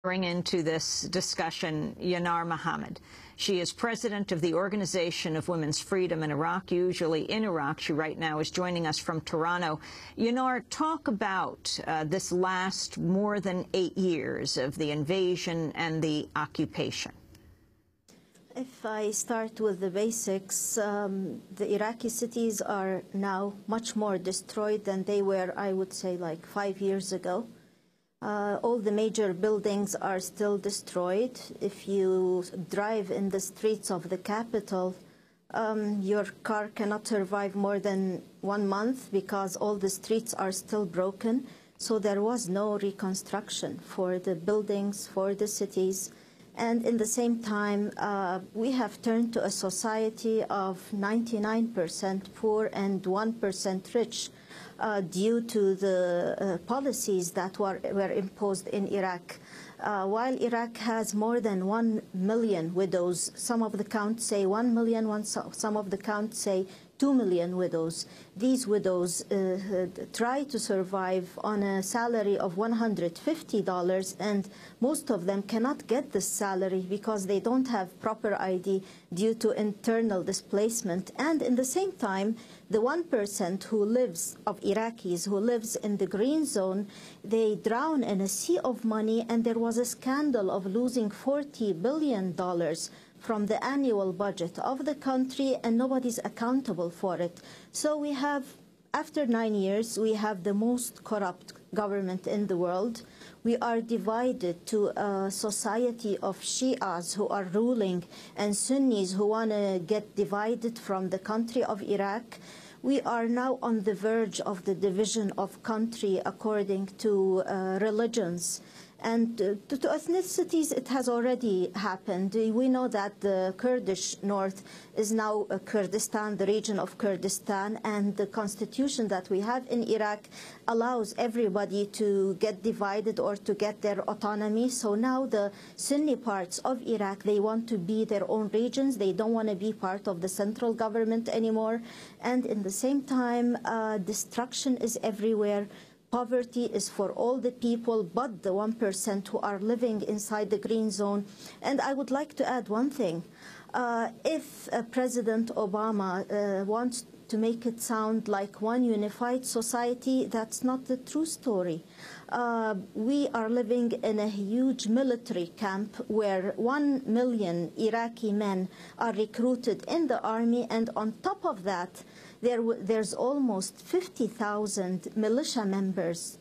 Bring into this discussion Yanar Mohammed. She is president of the Organization of Women's Freedom in Iraq, usually in Iraq. She right now is joining us from Toronto. Yanar, talk about this last more than 8 years of the invasion and the occupation. If I start with the basics, the Iraqi cities are now much more destroyed than they were, I would say, like 5 years ago. All the major buildings are still destroyed. If you drive in the streets of the capital, your car cannot survive more than 1 month because all the streets are still broken. So there was no reconstruction for the buildings, for the cities. And in the same time, we have turned to a society of 99% poor and 1% rich. Due to the policies that were imposed in Iraq. While Iraq has more than 1 million widows, some of the counts say 1 million, some of the counts say 2 million widows. These widows try to survive on a salary of $150, and most of them cannot get this salary because they don't have proper ID due to internal displacement. And in the same time, the 1% who lives, of Iraqis who lives in the green zone, they drown in a sea of money, and there was a scandal of losing $40 billion from the annual budget of the country, and nobody's accountable for it. So we have, after 9 years, we have the most corrupt government in the world. We are divided to a society of Shias who are ruling and Sunnis who want to get divided from the country of Iraq. We are now on the verge of the division of country according to religions. And to ethnicities, it has already happened. We know that the Kurdish north is now Kurdistan, the region of Kurdistan, and the constitution that we have in Iraq allows everybody to get divided or to get their autonomy. So now the Sunni parts of Iraq, they want to be their own regions. They don't want to be part of the central government anymore. And in the same time, destruction is everywhere. Poverty is for all the people but the 1% who are living inside the green zone. And I would like to add one thing. If President Obama wants to make it sound like one unified society, that's not the true story. We are living in a huge military camp where 1 million Iraqi men are recruited in the army, and on top of that, there's almost 50,000 militia members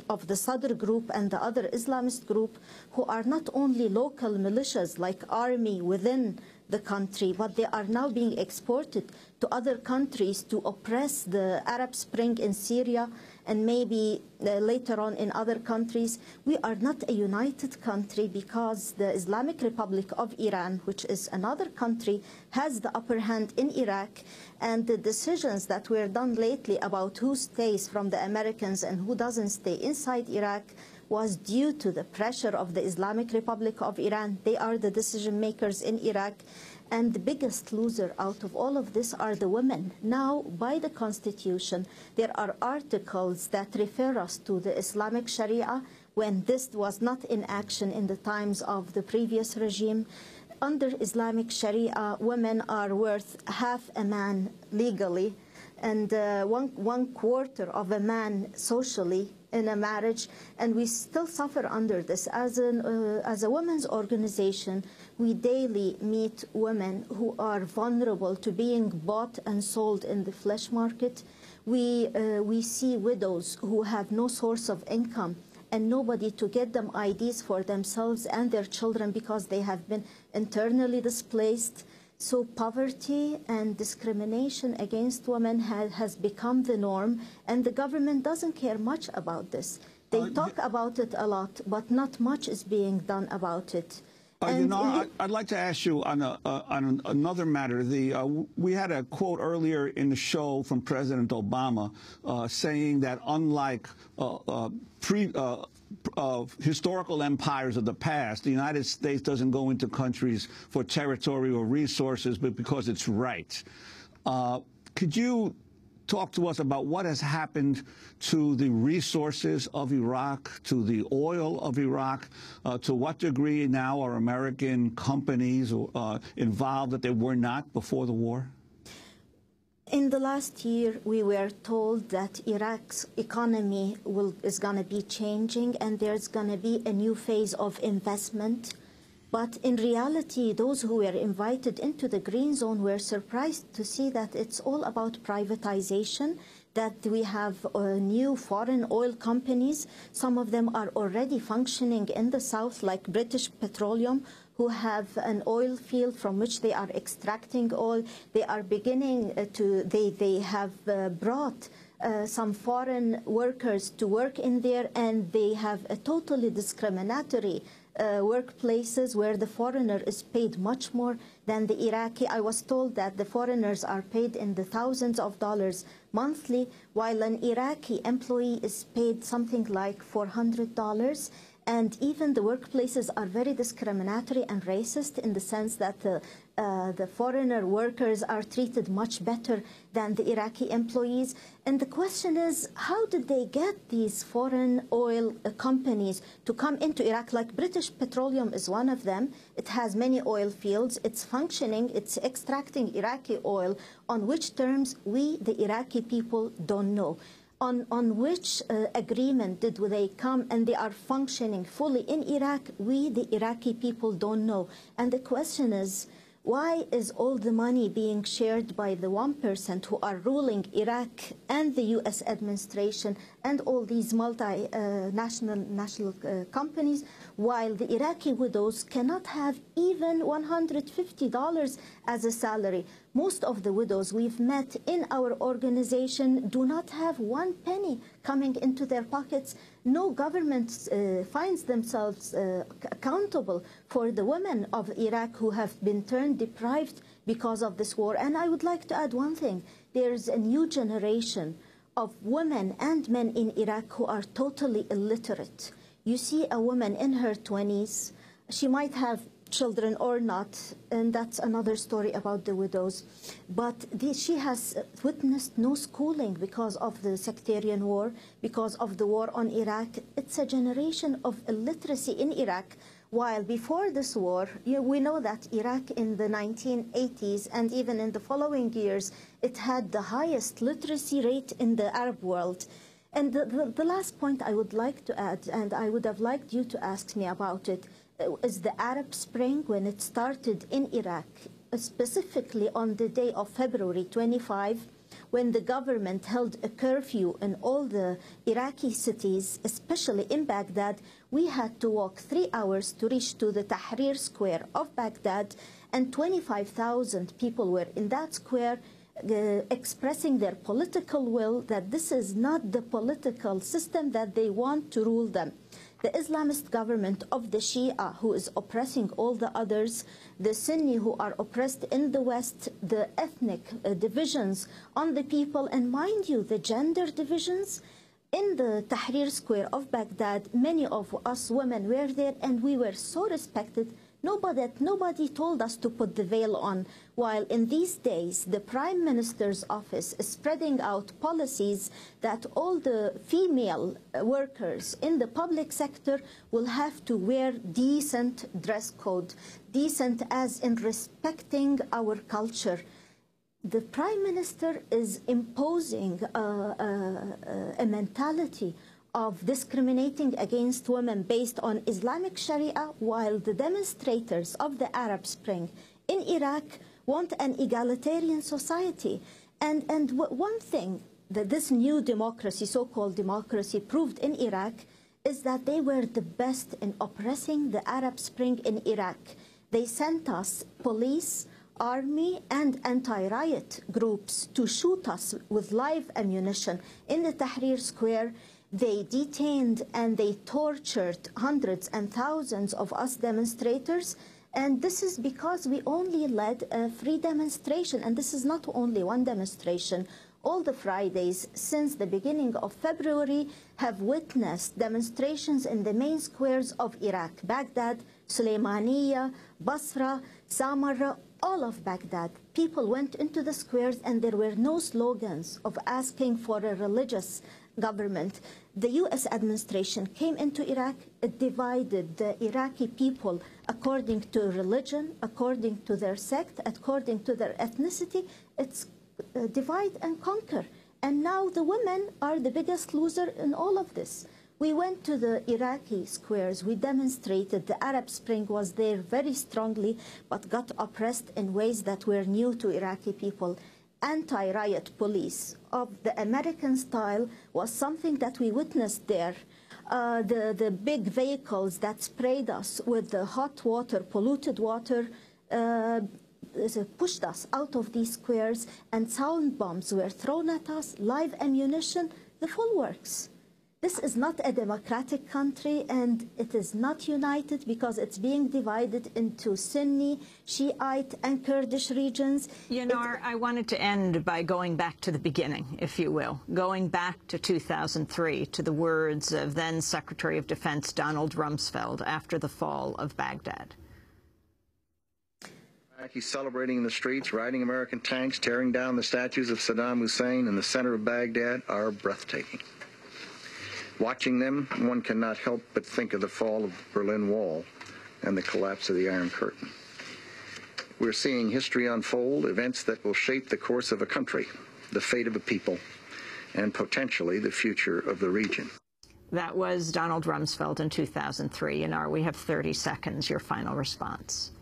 of the Sadr group and the other Islamist group who are not only local militias like army within the country, but they are now being exported to other countries to oppress the Arab Spring in Syria and maybe later on in other countries. We are not a united country because the Islamic Republic of Iran, which is another country, has the upper hand in Iraq, and the decisions that were done lately about who stays from the Americans and who doesn't stay inside Iraq was due to the pressure of the Islamic Republic of Iran. They are the decision makers in Iraq. And the biggest loser out of all of this are the women. Now, by the Constitution, there are articles that refer us to the Islamic Sharia when this was not in action in the times of the previous regime. Under Islamic Sharia, women are worth half a man legally and one quarter of a man socially in a marriage, and we still suffer under this. As a women's organization, we daily meet women who are vulnerable to being bought and sold in the flesh market. We see widows who have no source of income and nobody to get them IDs for themselves and their children because they have been internally displaced. So poverty and discrimination against women has become the norm, and the government doesn't care much about this. They talk about it a lot, but not much is being done about it. I'd like to ask you on another matter. We had a quote earlier in the show from President Obama saying that unlike historical empires of the past, the United States doesn't go into countries for territory or resources, but because it's right. Could you talk to us about what has happened to the resources of Iraq, to the oil of Iraq. To what degree now are American companies involved that they were not before the war? In the last year, we were told that Iraq's economy is going to be changing and there's going to be a new phase of investment. But in reality, those who were invited into the green zone were surprised to see that it's all about privatization, that we have new foreign oil companies. Some of them are already functioning in the south, like British Petroleum, who have an oil field from which they are extracting oil. They are beginning they have brought some foreign workers to work in there, and they have a totally discriminatory workplaces where the foreigner is paid much more than the Iraqi. I was told that the foreigners are paid in the thousands of dollars monthly, while an Iraqi employee is paid something like $400. And even the workplaces are very discriminatory and racist in the sense that the foreigner workers are treated much better than the Iraqi employees. And the question is, how did they get these foreign oil companies to come into Iraq? Like British Petroleum is one of them. It has many oil fields. It's functioning. It's extracting Iraqi oil. On which terms, we, the Iraqi people, don't know. On which agreement did they come, and they are functioning fully in Iraq? We, the Iraqi people, don't know. And the question is, why is all the money being shared by the 1% who are ruling Iraq and the U.S. administration and all these national companies, while the Iraqi widows cannot have even $150 as a salary? Most of the widows we've met in our organization do not have 1 penny coming into their pockets. No government finds themselves accountable for the women of Iraq who have been turned deprived because of this war. And I would like to add one thing. There's a new generation of women and men in Iraq who are totally illiterate. You see a woman in her 20s, she might have children or not, and that's another story about the widows. But she has witnessed no schooling because of the sectarian war, because of the war on Iraq. It's a generation of illiteracy in Iraq. While before this war, we know that Iraq in the 1980s and even in the following years, it had the highest literacy rate in the Arab world. And the last point I would like to add, and I would have liked you to ask me about it, is the Arab Spring, when it started in Iraq, specifically on the day of February 25, when the government held a curfew in all the Iraqi cities, especially in Baghdad. We had to walk 3 hours to reach to the Tahrir Square of Baghdad, and 25,000 people were in that square expressing their political will that this is not the political system that they want to rule them. The Islamist government of the Shia, who is oppressing all the others, the Sunni who are oppressed in the West, the ethnic divisions on the people, and mind you, the gender divisions. In the Tahrir Square of Baghdad, many of us women were there, and we were so respected. Nobody told us to put the veil on, while in these days the Prime Minister's office is spreading out policies that all the female workers in the public sector will have to wear decent dress code, decent as in respecting our culture. The Prime Minister is imposing a mentality of discriminating against women based on Islamic Sharia, while the demonstrators of the Arab Spring in Iraq want an egalitarian society. And one thing that this new democracy, so-called democracy, proved in Iraq is that they were the best in oppressing the Arab Spring in Iraq. They sent us police, army, and anti-riot groups to shoot us with live ammunition in the Tahrir Square. They detained and they tortured hundreds and thousands of us demonstrators. And this is because we only led a free demonstration. And this is not only one demonstration. All the Fridays since the beginning of February have witnessed demonstrations in the main squares of Iraq: Baghdad, Suleymaniya, Basra, Samarra. all of Baghdad, people went into the squares and there were no slogans of asking for a religious government. The U.S. administration came into Iraq, it divided the Iraqi people according to religion, according to their sect, according to their ethnicity. It's divide and conquer. And now the women are the biggest loser in all of this. We went to the Iraqi squares, we demonstrated. The Arab Spring was there very strongly, but got oppressed in ways that were new to Iraqi people. Anti-riot police of the American style was something that we witnessed there. The big vehicles that sprayed us with the hot water, polluted water, pushed us out of these squares, and sound bombs were thrown at us, live ammunition, the full works. This is not a democratic country, and it is not united because it's being divided into Sunni, Shiite, and Kurdish regions. Yanar, I wanted to end by going back to the beginning, if you will, going back to 2003, to the words of then Secretary of Defense Donald Rumsfeld after the fall of Baghdad. Iraqis celebrating in the streets, riding American tanks, tearing down the statues of Saddam Hussein in the center of Baghdad are breathtaking. Watching them, one cannot help but think of the fall of the Berlin Wall and the collapse of the Iron Curtain. We're seeing history unfold, events that will shape the course of a country, the fate of a people, and potentially the future of the region. That was Donald Rumsfeld in 2003. Yanar, we have 30 seconds. Your final response.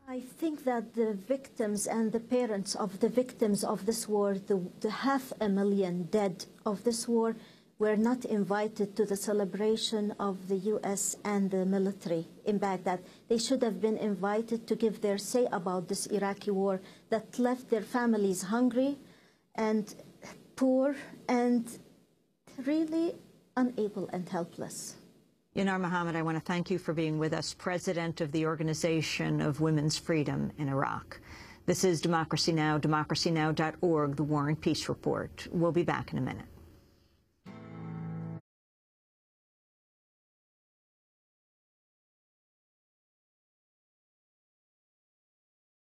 I think that the victims and the parents of the victims of this war, the 500,000 dead of this war, were not invited to the celebration of the U.S. and the military in Baghdad. They should have been invited to give their say about this Iraqi war that left their families hungry and poor and really unable and helpless. Yanar Mohammed, I want to thank you for being with us, President of the Organization of Women's Freedom in Iraq. This is Democracy Now!, democracynow.org, the War and Peace Report. We'll be back in a minute.